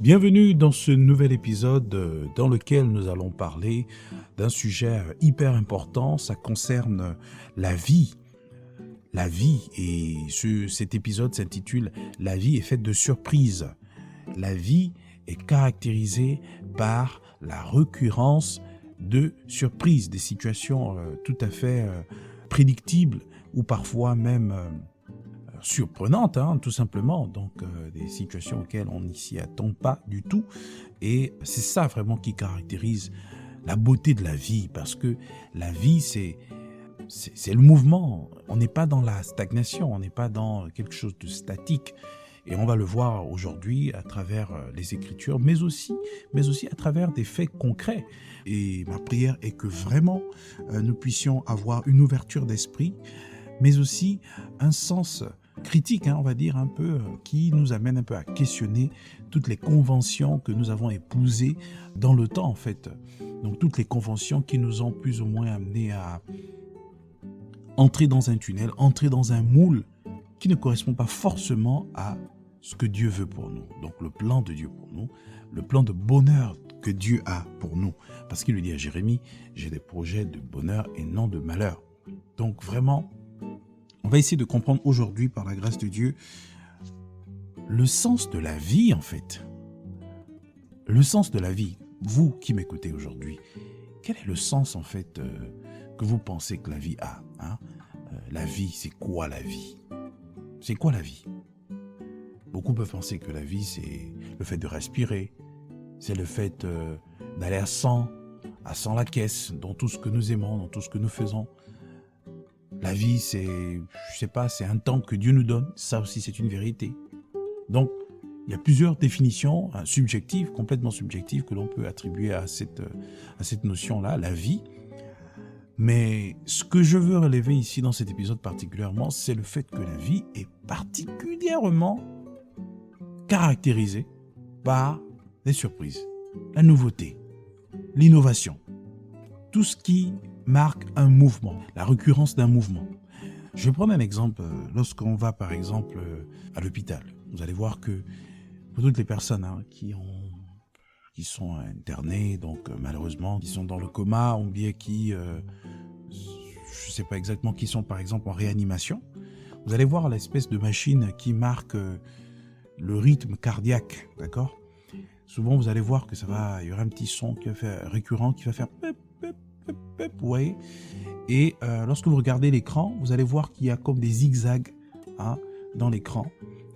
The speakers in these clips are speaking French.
Bienvenue dans ce nouvel épisode dans lequel nous allons parler d'un sujet hyper important. Ça concerne la vie. La vie, et cet épisode s'intitule « La vie est faite de surprises ». La vie est caractérisée par la récurrence de surprises, des situations tout à fait prédictibles ou parfois même surprenantes, tout simplement. Donc des situations auxquelles on n'y s'y attend pas du tout. Et c'est ça vraiment qui caractérise la beauté de la vie, parce que la vie, c'est le mouvement. On n'est pas dans la stagnation, on n'est pas dans quelque chose de statique. Et on va le voir aujourd'hui à travers les Écritures, mais aussi à travers des faits concrets. Et ma prière est que vraiment nous puissions avoir une ouverture d'esprit, mais aussi un sens critique, on va dire un peu, qui nous amène un peu à questionner toutes les conventions que nous avons épousées dans le temps, en fait. Donc toutes les conventions qui nous ont plus ou moins amenés à entrer dans un tunnel, entrer dans un moule qui ne correspond pas forcément à ce que Dieu veut pour nous. Donc le plan de Dieu pour nous, le plan de bonheur que Dieu a pour nous. Parce qu'il lui dit à Jérémie, j'ai des projets de bonheur et non de malheur. Donc vraiment, on va essayer de comprendre aujourd'hui, par la grâce de Dieu, le sens de la vie, en fait. Le sens de la vie. Vous qui m'écoutez aujourd'hui, quel est le sens, en fait, que vous pensez que la vie a, la vie, c'est quoi la vie? C'est quoi la vie? Beaucoup peuvent penser que la vie, c'est le fait de respirer, c'est le fait d'aller à 100 la caisse, dans tout ce que nous aimons, dans tout ce que nous faisons. La vie, c'est, je sais pas, c'est un temps que Dieu nous donne. Ça aussi, c'est une vérité. Donc, il y a plusieurs définitions subjectives, complètement subjectives, que l'on peut attribuer à cette notion-là, la vie. Mais ce que je veux relever ici dans cet épisode particulièrement, c'est le fait que la vie est particulièrement caractérisée par les surprises, la nouveauté, l'innovation. Tout ce qui marque un mouvement, la récurrence d'un mouvement. Je vais prendre un exemple. Lorsqu'on va par exemple à l'hôpital, vous allez voir que pour toutes les personnes qui sont internées, donc malheureusement, qui sont dans le coma, ou bien qui, je ne sais pas exactement, qui sont par exemple en réanimation, vous allez voir l'espèce de machine qui marque le rythme cardiaque, d'accord? Souvent, vous allez voir que il y aura un petit son qui va faire récurrent, qui va faire pep, pep, pep, pep, vous voyez? Et lorsque vous regardez l'écran, vous allez voir qu'il y a comme des zigzags dans l'écran.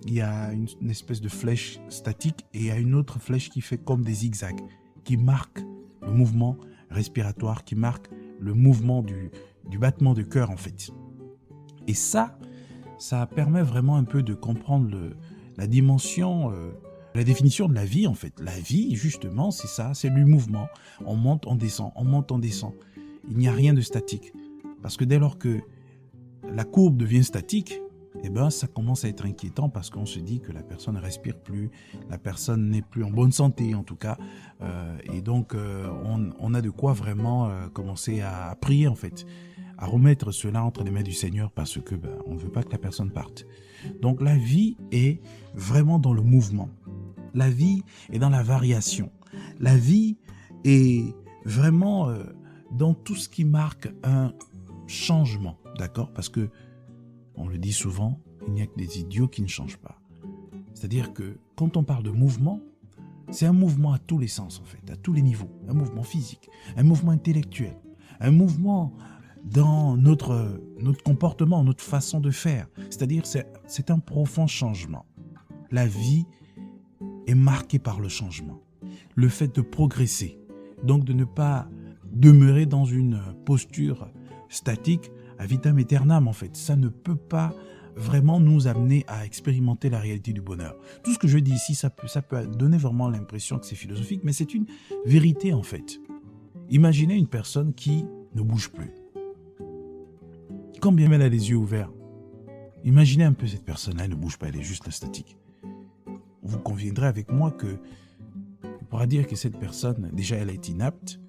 Il y a une espèce de flèche statique et il y a une autre flèche qui fait comme des zigzags, qui marque le mouvement respiratoire, qui marque le mouvement du battement de cœur, en fait. Et ça permet vraiment un peu de comprendre la dimension, la définition de la vie, en fait. La vie, justement, c'est ça, c'est le mouvement. On monte, on descend, on monte, on descend. Il n'y a rien de statique. Parce que dès lors que la courbe devient statique, ça commence à être inquiétant parce qu'on se dit que la personne ne respire plus, la personne n'est plus en bonne santé en tout cas. Et donc, on a de quoi vraiment commencer à prier en fait, à remettre cela entre les mains du Seigneur parce que on ne veut pas que la personne parte. Donc la vie est vraiment dans le mouvement. La vie est dans la variation. La vie est vraiment dans tout ce qui marque un changement, d'accord? Parce que on le dit souvent, il n'y a que des idiots qui ne changent pas. C'est-à-dire que quand on parle de mouvement, c'est un mouvement à tous les sens en fait, à tous les niveaux. Un mouvement physique, un mouvement intellectuel, un mouvement dans notre comportement, notre façon de faire. C'est-à-dire c'est un profond changement. La vie est marquée par le changement. Le fait de progresser, donc de ne pas demeurer dans une posture statique à vitam aeternam en fait. Ça ne peut pas vraiment nous amener à expérimenter la réalité du bonheur. Tout ce que je dis ici, ça peut donner vraiment l'impression que c'est philosophique, mais c'est une vérité en fait. Imaginez une personne qui ne bouge plus. Quand bien elle a les yeux ouverts, imaginez un peu cette personne-là, elle ne bouge pas, elle est juste statique. Vous conviendrez avec moi que on pourra dire que cette personne, déjà elle est inapte,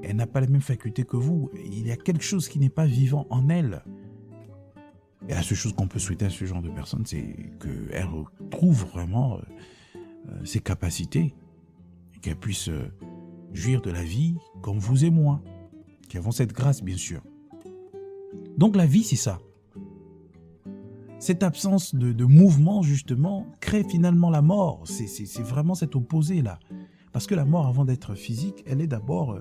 elle n'a pas les mêmes facultés que vous. Il y a quelque chose qui n'est pas vivant en elle. Et la seule chose qu'on peut souhaiter à ce genre de personne, c'est qu'elle retrouve vraiment ses capacités, et qu'elle puisse jouir de la vie comme vous et moi, qui avons cette grâce, bien sûr. Donc la vie, c'est ça. Cette absence de mouvement, justement, crée finalement la mort. C'est vraiment cet opposé-là. Parce que la mort, avant d'être physique, elle est d'abord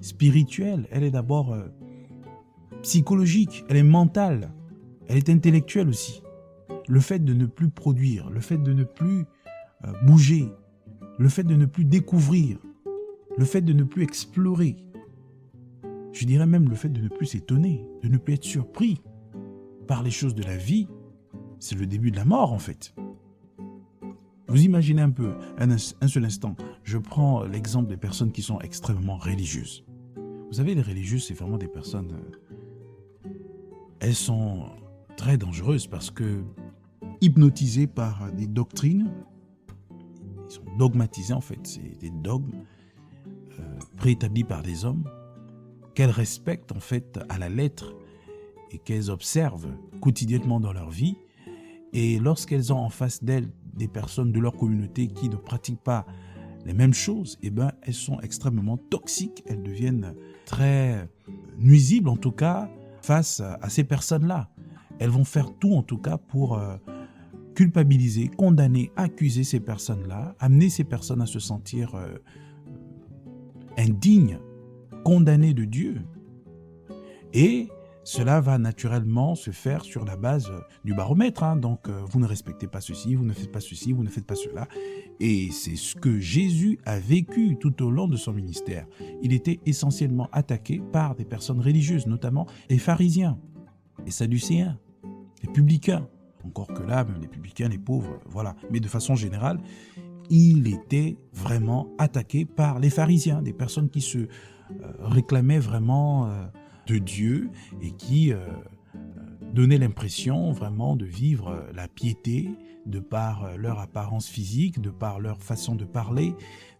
spirituelle, elle est d'abord psychologique, elle est mentale, elle est intellectuelle aussi. Le fait de ne plus produire, le fait de ne plus bouger, le fait de ne plus découvrir, le fait de ne plus explorer, je dirais même le fait de ne plus s'étonner, de ne plus être surpris par les choses de la vie, c'est le début de la mort en fait. Vous imaginez un peu, un seul instant, je prends l'exemple des personnes qui sont extrêmement religieuses. Vous savez, les religieuses, c'est vraiment des personnes, elles sont très dangereuses parce que hypnotisées par des doctrines, ils sont dogmatisés en fait, c'est des dogmes préétablis par des hommes qu'elles respectent en fait à la lettre et qu'elles observent quotidiennement dans leur vie. Et lorsqu'elles ont en face d'elles des personnes de leur communauté qui ne pratiquent pas les mêmes choses, eh ben, elles sont extrêmement toxiques, elles deviennent très nuisibles en tout cas face à ces personnes-là. Elles vont faire tout en tout cas pour culpabiliser, condamner, accuser ces personnes-là, amener ces personnes à se sentir indignes, condamnées de Dieu. Et cela va naturellement se faire sur la base du baromètre. Hein. Donc, vous ne respectez pas ceci, vous ne faites pas ceci, vous ne faites pas cela. Et c'est ce que Jésus a vécu tout au long de son ministère. Il était essentiellement attaqué par des personnes religieuses, notamment les pharisiens, les sadducéens, les publicains. Encore que là, même les publicains, les pauvres, voilà. Mais de façon générale, il était vraiment attaqué par les pharisiens, des personnes qui se réclamaient vraiment de Dieu et qui donnaient l'impression vraiment de vivre la piété de par leur apparence physique, de par leur façon de parler,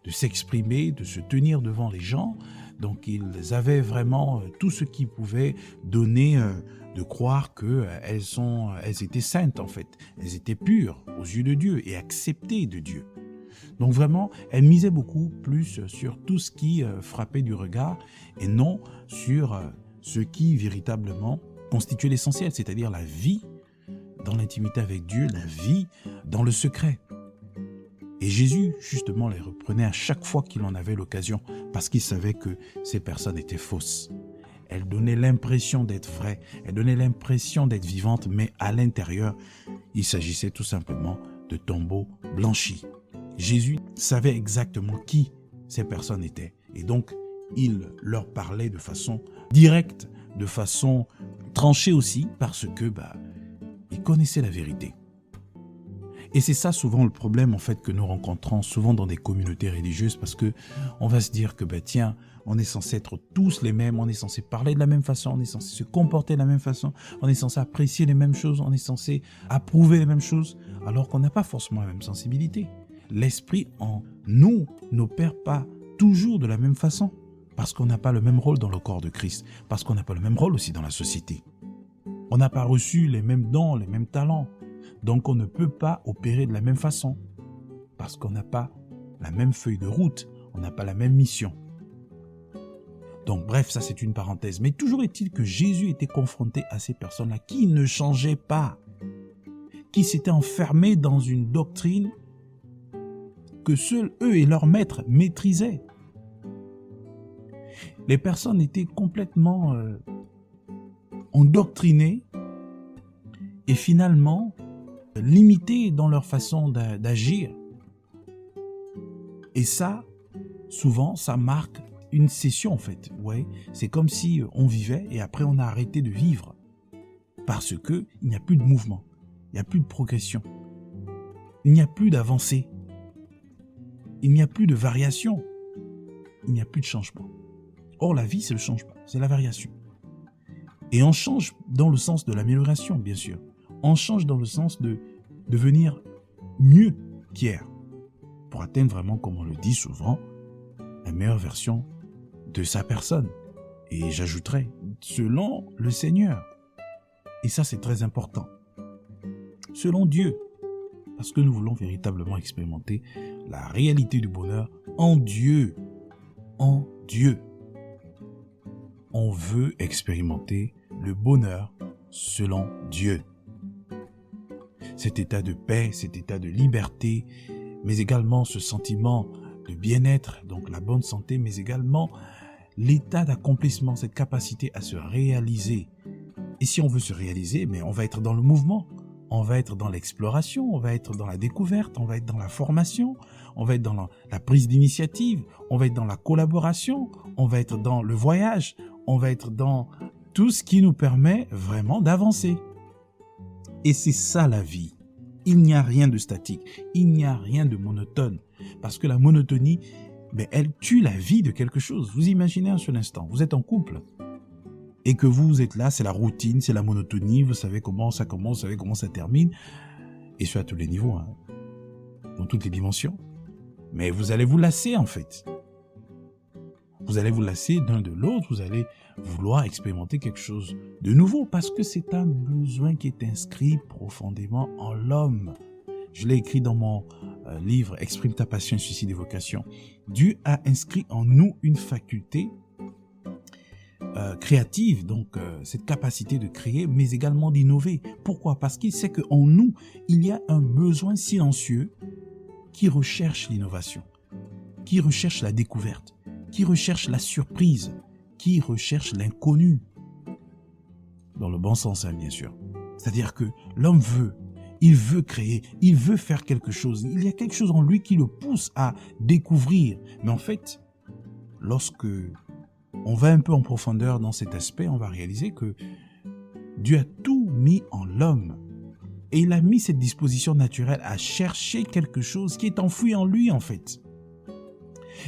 de s'exprimer, de se tenir devant les gens. Donc ils avaient vraiment tout ce qui pouvait donner de croire qu'elles étaient saintes en fait. Elles étaient pures aux yeux de Dieu et acceptées de Dieu. Donc vraiment, elles misaient beaucoup plus sur tout ce qui frappait du regard et non sur ce qui véritablement constituait l'essentiel, c'est-à-dire la vie dans l'intimité avec Dieu, la vie dans le secret. Et Jésus, justement, les reprenait à chaque fois qu'il en avait l'occasion, parce qu'il savait que ces personnes étaient fausses. Elles donnaient l'impression d'être vraies, elles donnaient l'impression d'être vivantes, mais à l'intérieur, il s'agissait tout simplement de tombeaux blanchis. Jésus savait exactement qui ces personnes étaient, et donc il leur parlait de façon directe, de façon tranchée aussi, parce que il connaissait la vérité. Et c'est ça souvent le problème en fait que nous rencontrons souvent dans des communautés religieuses, parce que on va se dire que tiens, on est censé être tous les mêmes, on est censé parler de la même façon, on est censé se comporter de la même façon, on est censé apprécier les mêmes choses, on est censé approuver les mêmes choses, alors qu'on n'a pas forcément la même sensibilité. L'esprit en nous n'opère pas toujours de la même façon, parce qu'on n'a pas le même rôle dans le corps de Christ, parce qu'on n'a pas le même rôle aussi dans la société. On n'a pas reçu les mêmes dons, les mêmes talents. Donc on ne peut pas opérer de la même façon, parce qu'on n'a pas la même feuille de route, on n'a pas la même mission. Donc bref, ça c'est une parenthèse. Mais toujours est-il que Jésus était confronté à ces personnes-là qui ne changeaient pas, qui s'étaient enfermés dans une doctrine que seuls eux et leurs maîtres maîtrisaient. Les personnes étaient complètement endoctrinées et finalement limitées dans leur façon d'agir. Et ça, souvent, ça marque une cessation en fait. Ouais, c'est comme si on vivait et après on a arrêté de vivre. Parce qu'il n'y a plus de mouvement, il n'y a plus de progression, il n'y a plus d'avancée, il n'y a plus de variation, il n'y a plus de changement. Or, la vie, c'est le changement, c'est la variation. Et on change dans le sens de l'amélioration, bien sûr. On change dans le sens de devenir mieux qu'hier, pour atteindre vraiment, comme on le dit souvent, la meilleure version de sa personne. Et j'ajouterais, selon le Seigneur. Et ça, c'est très important. Selon Dieu. Parce que nous voulons véritablement expérimenter la réalité du bonheur en Dieu. En Dieu. On veut expérimenter le bonheur selon Dieu. Cet état de paix, cet état de liberté, mais également ce sentiment de bien-être, donc la bonne santé, mais également l'état d'accomplissement, cette capacité à se réaliser. Et si on veut se réaliser, mais on va être dans le mouvement, on va être dans l'exploration, on va être dans la découverte, on va être dans la formation, on va être dans la prise d'initiative, on va être dans la collaboration, on va être dans le voyage, on va être dans tout ce qui nous permet vraiment d'avancer. Et c'est ça la vie. Il n'y a rien de statique, il n'y a rien de monotone. Parce que la monotonie, elle tue la vie de quelque chose. Vous imaginez un seul instant, vous êtes en couple et que vous êtes là, c'est la routine, c'est la monotonie, vous savez comment ça commence, vous savez comment ça termine. Et ce à tous les niveaux, dans toutes les dimensions. Mais vous allez vous lasser en fait. Vous allez vous lasser d'un de l'autre, vous allez vouloir expérimenter quelque chose de nouveau parce que c'est un besoin qui est inscrit profondément en l'homme. Je l'ai écrit dans mon livre « Exprime ta passion, suicide et vocation ». Dieu a inscrit en nous une faculté créative, donc cette capacité de créer, mais également d'innover. Pourquoi? Parce qu'il sait qu'en nous, il y a un besoin silencieux qui recherche l'innovation, qui recherche la découverte, qui recherche la surprise, qui recherche l'inconnu. Dans le bon sens, bien sûr. C'est-à-dire que l'homme il veut créer, il veut faire quelque chose. Il y a quelque chose en lui qui le pousse à découvrir. Mais en fait, lorsque on va un peu en profondeur dans cet aspect, on va réaliser que Dieu a tout mis en l'homme. Et il a mis cette disposition naturelle à chercher quelque chose qui est enfoui en lui, en fait.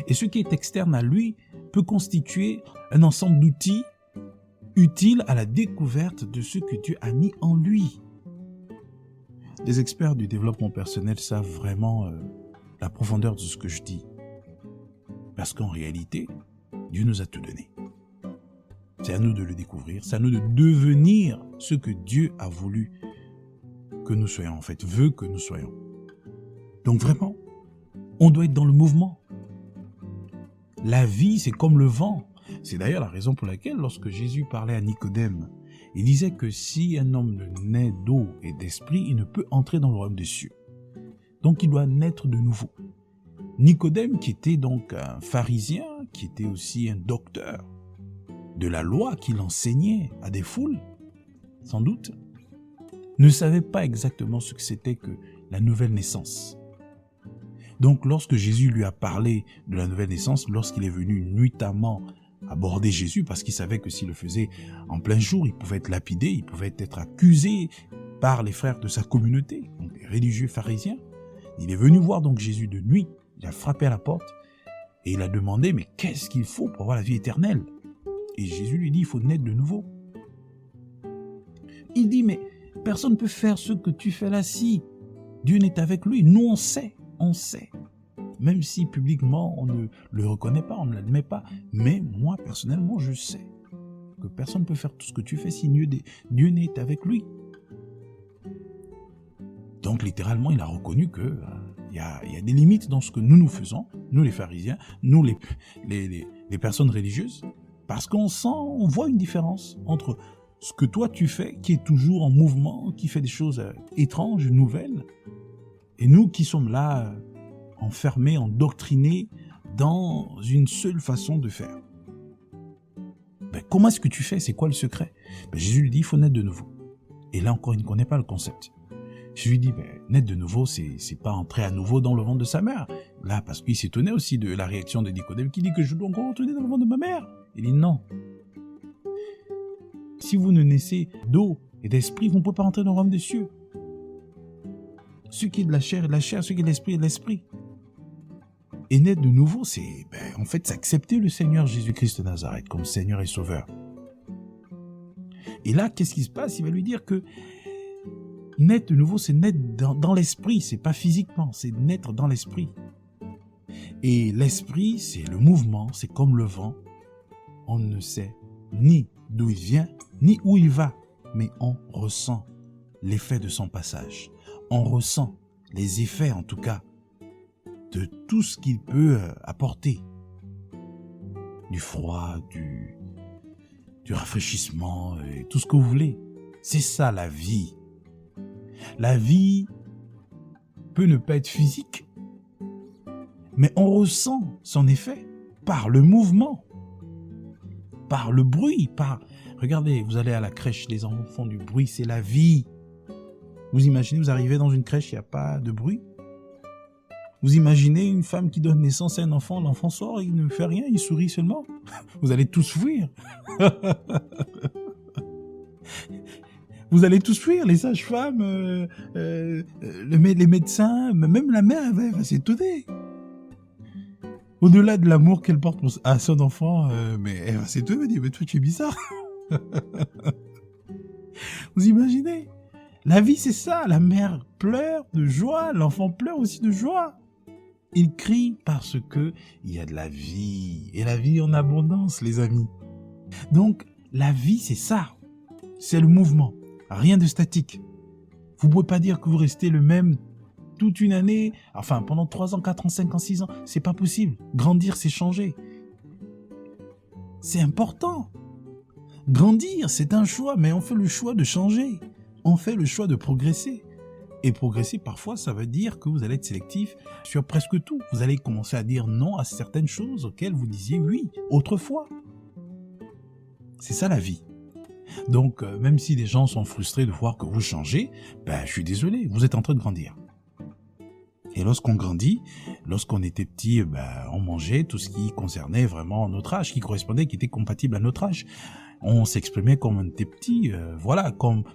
Et ce qui est externe à lui peut constituer un ensemble d'outils utiles à la découverte de ce que Dieu a mis en lui. Les experts du développement personnel savent vraiment la profondeur de ce que je dis. Parce qu'en réalité, Dieu nous a tout donné. C'est à nous de le découvrir, c'est à nous de devenir ce que Dieu a voulu que nous soyons, en fait, veut que nous soyons. Donc vraiment, on doit être dans le mouvement. La vie, c'est comme le vent. C'est d'ailleurs la raison pour laquelle, lorsque Jésus parlait à Nicodème, il disait que si un homme ne naît d'eau et d'esprit, il ne peut entrer dans le royaume des cieux. Donc il doit naître de nouveau. Nicodème, qui était donc un pharisien, qui était aussi un docteur de la loi, qui l'enseignait à des foules, sans doute, ne savait pas exactement ce que c'était que la nouvelle naissance. Donc lorsque Jésus lui a parlé de la nouvelle naissance, lorsqu'il est venu nuitamment aborder Jésus, parce qu'il savait que s'il le faisait en plein jour, il pouvait être lapidé, il pouvait être accusé par les frères de sa communauté, donc les religieux pharisiens. Il est venu voir donc Jésus de nuit, il a frappé à la porte et il a demandé, mais qu'est-ce qu'il faut pour avoir la vie éternelle? Et Jésus lui dit, il faut naître de nouveau. Il dit, mais personne ne peut faire ce que tu fais là si Dieu n'est avec lui. Nous, on sait. Même si publiquement, on ne le reconnaît pas, on ne l'admet pas. Mais moi, personnellement, je sais que personne ne peut faire tout ce que tu fais si Dieu n'est avec lui. Donc, littéralement, il a reconnu que il y a des limites dans ce que nous faisons, nous les pharisiens, nous les personnes religieuses, parce on voit une différence entre ce que toi tu fais, qui est toujours en mouvement, qui fait des choses étranges, nouvelles, et nous qui sommes là, enfermés, endoctrinés dans une seule façon de faire. Comment est-ce que tu fais? C'est quoi le secret? Jésus lui dit, il faut naître de nouveau. Et là encore, il ne connaît pas le concept. Je lui dis, naître de nouveau, c'est pas entrer à nouveau dans le ventre de sa mère. Là, parce qu'il s'étonnait aussi de la réaction de Nicodème, qui dit que je dois encore retourner dans le ventre de ma mère. Il dit non. Si vous ne naissez d'eau et d'esprit, vous ne pouvez pas entrer dans le royaume des cieux. Ce qui est de la chair est de la chair, ce qui est de l'esprit est de l'esprit. Et naître de nouveau, c'est en fait c'est accepter le Seigneur Jésus-Christ de Nazareth comme Seigneur et Sauveur. Et là, qu'est-ce qui se passe? Il va lui dire que naître de nouveau, c'est naître dans l'esprit, c'est pas physiquement, c'est naître dans l'esprit. Et l'esprit, c'est le mouvement, c'est comme le vent. On ne sait ni d'où il vient, ni où il va, mais on ressent l'effet de son passage. On ressent les effets en tout cas de tout ce qu'il peut apporter. Du froid, du rafraîchissement, et tout ce que vous voulez. C'est ça la vie. La vie peut ne pas être physique, mais on ressent son effet par le mouvement, par le bruit, Regardez, vous allez à la crèche, les enfants font du bruit, c'est la vie. Vous imaginez, vous arrivez dans une crèche, il n'y a pas de bruit. Vous imaginez une femme qui donne naissance à un enfant, l'enfant sort, il ne fait rien, il sourit seulement. Vous allez tous fuir. Vous allez tous fuir, les sages-femmes, les médecins, même la mère, elle va s'étonner. Au-delà de l'amour qu'elle porte à son enfant, mais elle va s'étonner, elle va dire, mais toi tu es bizarre. Vous imaginez? La vie c'est ça, la mère pleure de joie, l'enfant pleure aussi de joie. Il crie parce que il y a de la vie, et la vie en abondance, les amis. Donc, la vie c'est ça, c'est le mouvement, rien de statique. Vous ne pouvez pas dire que vous restez le même toute une année, enfin pendant 3 ans, 4 ans, 5 ans, 6 ans, c'est pas possible. Grandir, c'est changer. C'est important. Grandir, c'est un choix, mais on fait le choix de changer. On fait le choix de progresser. Et progresser, parfois, ça veut dire que vous allez être sélectif sur presque tout. Vous allez commencer à dire non à certaines choses auxquelles vous disiez oui autrefois. C'est ça la vie. Donc, même si les gens sont frustrés de voir que vous changez, je suis désolé, vous êtes en train de grandir. Et lorsqu'on grandit, lorsqu'on était petit, on mangeait tout ce qui concernait vraiment notre âge, qui correspondait, qui était compatible à notre âge. On s'exprimait comme on était petit,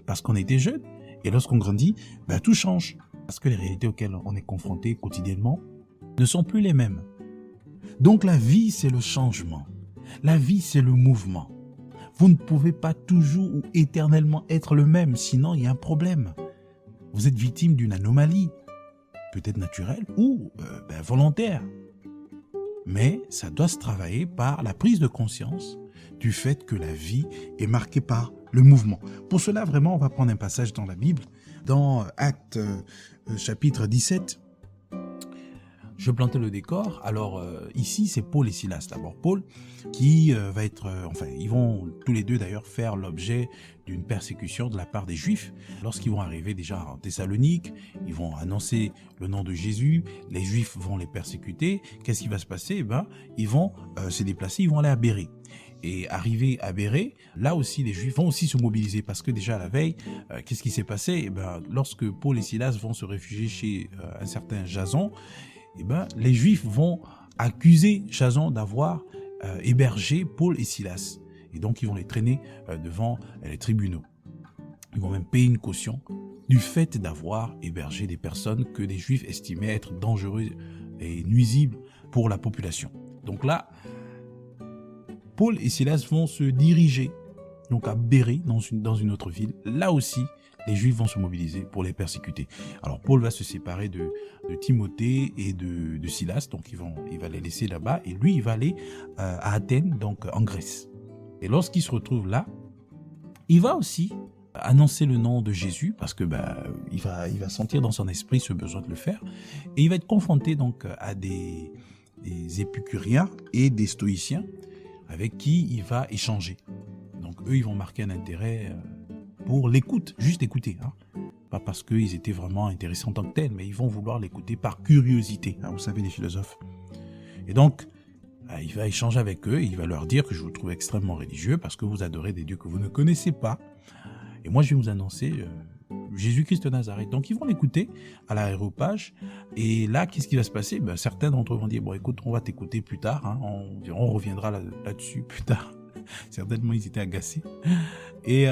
parce qu'on était jeune. Et lorsqu'on grandit, tout change. Parce que les réalités auxquelles on est confronté quotidiennement ne sont plus les mêmes. Donc la vie, c'est le changement. La vie, c'est le mouvement. Vous ne pouvez pas toujours ou éternellement être le même, sinon il y a un problème. Vous êtes victime d'une anomalie, peut-être naturelle ou volontaire. Mais ça doit se travailler par la prise de conscience du fait que la vie est marquée par le mouvement. Pour cela, vraiment, on va prendre un passage dans la Bible, dans Actes chapitre 17. Je plantais le décor. Alors ici, c'est Paul et Silas. D'abord Paul, qui va être... ils vont tous les deux d'ailleurs faire l'objet d'une persécution de la part des Juifs. Lorsqu'ils vont arriver déjà en Thessalonique, ils vont annoncer le nom de Jésus. Les Juifs vont les persécuter. Qu'est-ce qui va se passer? Ils vont se déplacer, ils vont aller à Bérée. Et arrivé à Bérée, là aussi, les Juifs vont aussi se mobiliser parce que déjà la veille, qu'est-ce qui s'est passé? Lorsque Paul et Silas vont se réfugier chez un certain Jason, les Juifs vont accuser Jason d'avoir hébergé Paul et Silas. Et donc, ils vont les traîner devant les tribunaux. Ils vont même payer une caution du fait d'avoir hébergé des personnes que les Juifs estimaient être dangereuses et nuisibles pour la population. Donc là, Paul et Silas vont se diriger donc à Bérée, dans une autre ville. Là aussi, les Juifs vont se mobiliser pour les persécuter. Alors Paul va se séparer de Timothée et de Silas, donc il va les laisser là-bas, et lui il va aller à Athènes, donc en Grèce. Et lorsqu'il se retrouve là, il va aussi annoncer le nom de Jésus, parce que il va sentir dans son esprit ce besoin de le faire, et il va être confronté donc à des épicuriens et des stoïciens avec qui il va échanger. Donc eux, ils vont marquer un intérêt pour l'écoute, juste écouter. Pas parce qu'ils étaient vraiment intéressés en tant que tels, mais ils vont vouloir l'écouter par curiosité. Vous savez, les philosophes. Et donc, il va échanger avec eux et il va leur dire que je vous trouve extrêmement religieux parce que vous adorez des dieux que vous ne connaissez pas. Et moi, je vais vous annoncer Jésus-Christ de Nazareth. Donc, ils vont l'écouter à l'aréopage. Et là, qu'est-ce qui va se passer? Certains d'entre eux vont dire, bon, écoute, on va t'écouter plus tard. On reviendra là-dessus plus tard. Certainement, ils étaient agacés. Et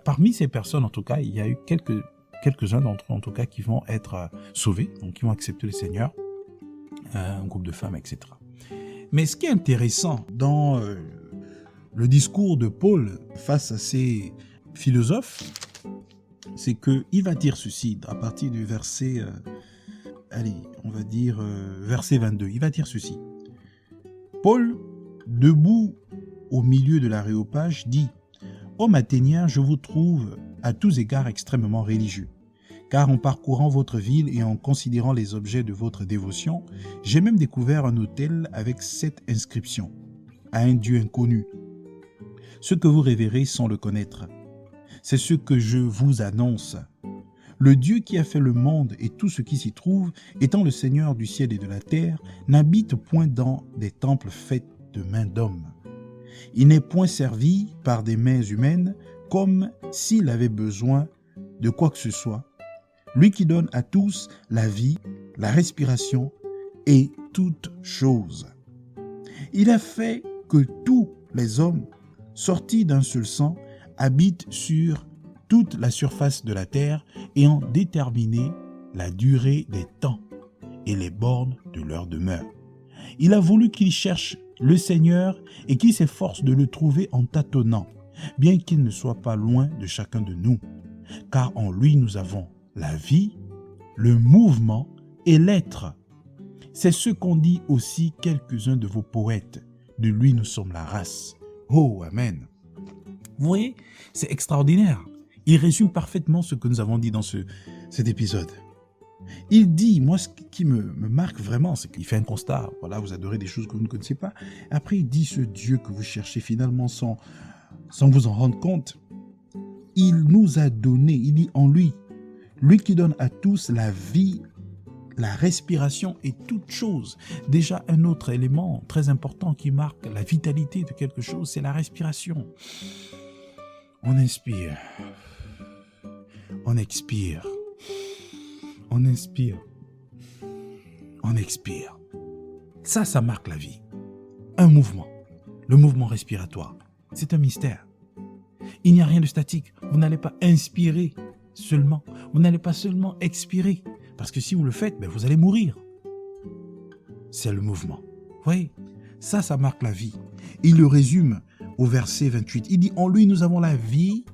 parmi ces personnes, en tout cas, il y a eu quelques-uns d'entre eux, en tout cas, qui vont être sauvés, donc qui vont accepter le Seigneur, un groupe de femmes, etc. Mais ce qui est intéressant dans le discours de Paul face à ces philosophes, c'est qu'il va dire ceci, à partir du verset, verset 22, il va dire ceci. Paul, debout au milieu de l'aréopage, dit « Hommes athéniens, je vous trouve à tous égards extrêmement religieux, car en parcourant votre ville et en considérant les objets de votre dévotion, j'ai même découvert un autel avec cette inscription: à un Dieu inconnu. Ce que vous révérez sans le connaître, c'est ce que je vous annonce. Le Dieu qui a fait le monde et tout ce qui s'y trouve, étant le Seigneur du ciel et de la terre, n'habite point dans des temples faits de mains d'hommes. Il n'est point servi par des mains humaines comme s'il avait besoin de quoi que ce soit. Lui qui donne à tous la vie, la respiration et toutes choses. Il a fait que tous les hommes, sortis d'un seul sang, habitent sur toute la surface de la terre et ont déterminé la durée des temps et les bornes de leur demeure. Il a voulu qu'ils cherchent le Seigneur et qu'ils s'efforcent de le trouver en tâtonnant, bien qu'il ne soit pas loin de chacun de nous, car en lui nous avons la vie, le mouvement et l'être. C'est ce qu'ont dit aussi quelques-uns de vos poètes. De lui nous sommes la race. Oh, Amen. Vous voyez, c'est extraordinaire. Il résume parfaitement ce que nous avons dit dans cet épisode. Il dit, moi ce qui me marque vraiment, c'est qu'il fait un constat. Voilà, vous adorez des choses que vous ne connaissez pas. Après, il dit, ce Dieu que vous cherchez finalement sans vous en rendre compte, il nous a donné, il dit en lui, lui qui donne à tous la vie, la respiration et toute chose. Déjà, un autre élément très important qui marque la vitalité de quelque chose, c'est la respiration. On inspire. On expire. On inspire. On expire. Ça marque la vie. Un mouvement. Le mouvement respiratoire. C'est un mystère. Il n'y a rien de statique. Vous n'allez pas inspirer seulement. Vous n'allez pas seulement expirer. Parce que si vous le faites, vous allez mourir. C'est le mouvement. Vous voyez, ça marque la vie. Il le résume au verset 28. Il dit, en lui nous avons la vie,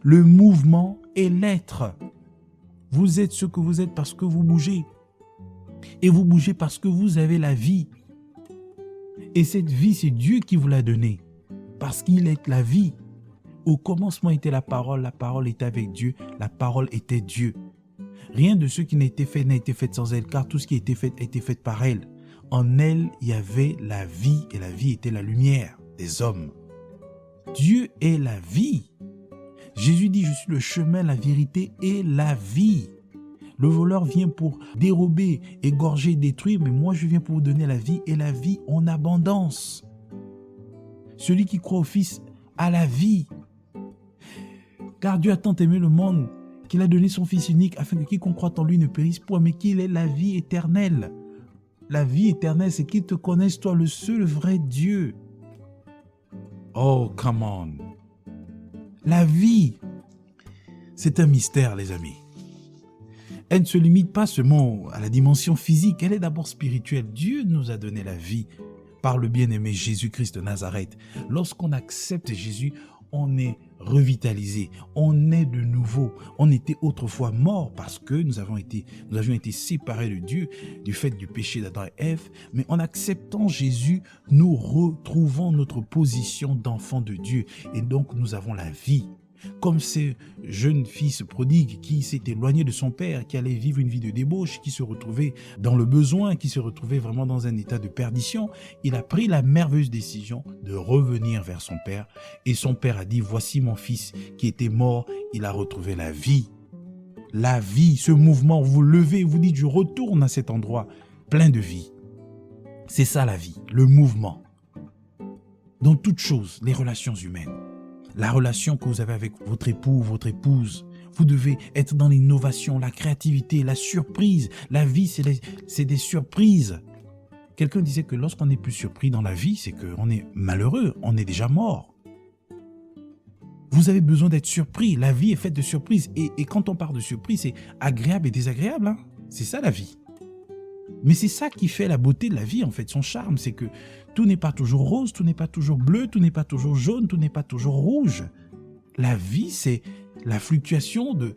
le mouvement et l'être. Vous êtes ce que vous êtes parce que vous bougez. Et vous bougez parce que vous avez la vie. Et cette vie, c'est Dieu qui vous l'a donnée. Parce qu'il est la vie. Au commencement était la parole était avec Dieu, la parole était Dieu. Rien de ce qui n'a été fait sans elle, car tout ce qui a été fait par elle. En elle, il y avait la vie, et la vie était la lumière des hommes. Dieu est la vie. Jésus dit, je suis le chemin, la vérité et la vie. Le voleur vient pour dérober, égorger, détruire, mais moi je viens pour vous donner la vie et la vie en abondance. Celui qui croit au Fils a la vie. Car Dieu a tant aimé le monde qu'il a donné son Fils unique afin que quiconque croit en lui ne périsse point, mais qu'il ait la vie éternelle. La vie éternelle, c'est qu'ils te connaissent, toi, le seul vrai Dieu. Oh, come on. La vie, c'est un mystère, les amis. Elle ne se limite pas seulement à la dimension physique, elle est d'abord spirituelle. Dieu nous a donné la vie par le bien-aimé Jésus-Christ de Nazareth. Lorsqu'on accepte Jésus, on est revitalisé, on est de nouveau. On était autrefois morts parce que nous avions été séparés de Dieu du fait du péché d'Adam et Ève, mais en acceptant Jésus, nous retrouvons notre position d'enfant de Dieu et donc nous avons la vie. Comme ce jeune fils prodigue qui s'est éloigné de son père, qui allait vivre une vie de débauche, qui se retrouvait dans le besoin, qui se retrouvait vraiment dans un état de perdition, il a pris la merveilleuse décision de revenir vers son père. Et son père a dit, voici mon fils qui était mort, il a retrouvé la vie. La vie, ce mouvement, vous levez, vous dites, je retourne à cet endroit plein de vie. C'est ça la vie, le mouvement. Dans toutes choses, les relations humaines. La relation que vous avez avec votre époux, votre épouse, vous devez être dans l'innovation, la créativité, la surprise. La vie, c'est des surprises. Quelqu'un disait que lorsqu'on n'est plus surpris dans la vie, c'est qu'on est malheureux, on est déjà mort. Vous avez besoin d'être surpris. La vie est faite de surprises. Et quand on parle de surprise, c'est agréable et désagréable. Hein? C'est ça la vie. Mais c'est ça qui fait la beauté de la vie, en fait, son charme, c'est que tout n'est pas toujours rose, tout n'est pas toujours bleu, tout n'est pas toujours jaune, tout n'est pas toujours rouge. La vie, c'est la fluctuation de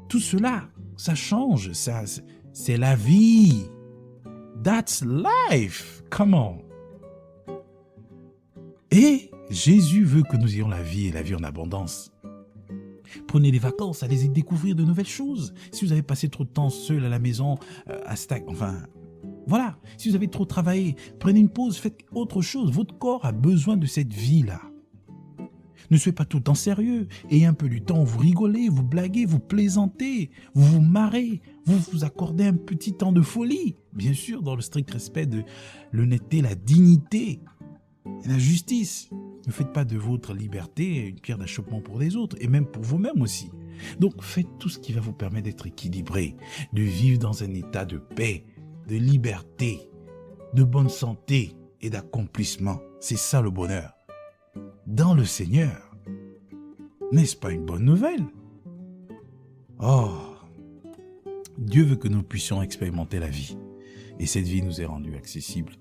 tout cela. Ça change, c'est la vie. That's life. Come on. Et Jésus veut que nous ayons la vie et la vie en abondance. Prenez des vacances, allez découvrir de nouvelles choses. Si vous avez passé trop de temps seul à la maison, voilà. Si vous avez trop travaillé, prenez une pause, faites autre chose. Votre corps a besoin de cette vie-là. Ne soyez pas tout le temps sérieux. Ayez un peu du temps où vous rigolez, vous blaguez, vous plaisantez, vous vous marrez, vous vous accordez un petit temps de folie. Bien sûr, dans le strict respect de l'honnêteté, la dignité et la justice. Ne faites pas de votre liberté une pierre d'achoppement pour les autres, et même pour vous-même aussi. Donc, faites tout ce qui va vous permettre d'être équilibré, de vivre dans un état de paix, de liberté, de bonne santé et d'accomplissement. C'est ça le bonheur. Dans le Seigneur. N'est-ce pas une bonne nouvelle? Oh, Dieu veut que nous puissions expérimenter la vie. Et cette vie nous est rendue accessible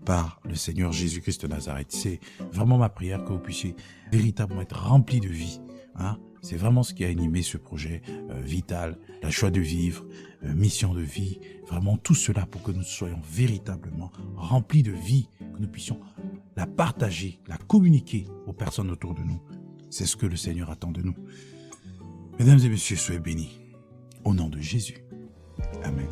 par le Seigneur Jésus-Christ de Nazareth. C'est vraiment ma prière que vous puissiez véritablement être remplis de vie. C'est vraiment ce qui a animé ce projet vital, la joie de vivre, mission de vie, vraiment tout cela pour que nous soyons véritablement remplis de vie, que nous puissions la partager, la communiquer aux personnes autour de nous. C'est ce que le Seigneur attend de nous. Mesdames et messieurs, soyez bénis. Au nom de Jésus. Amen.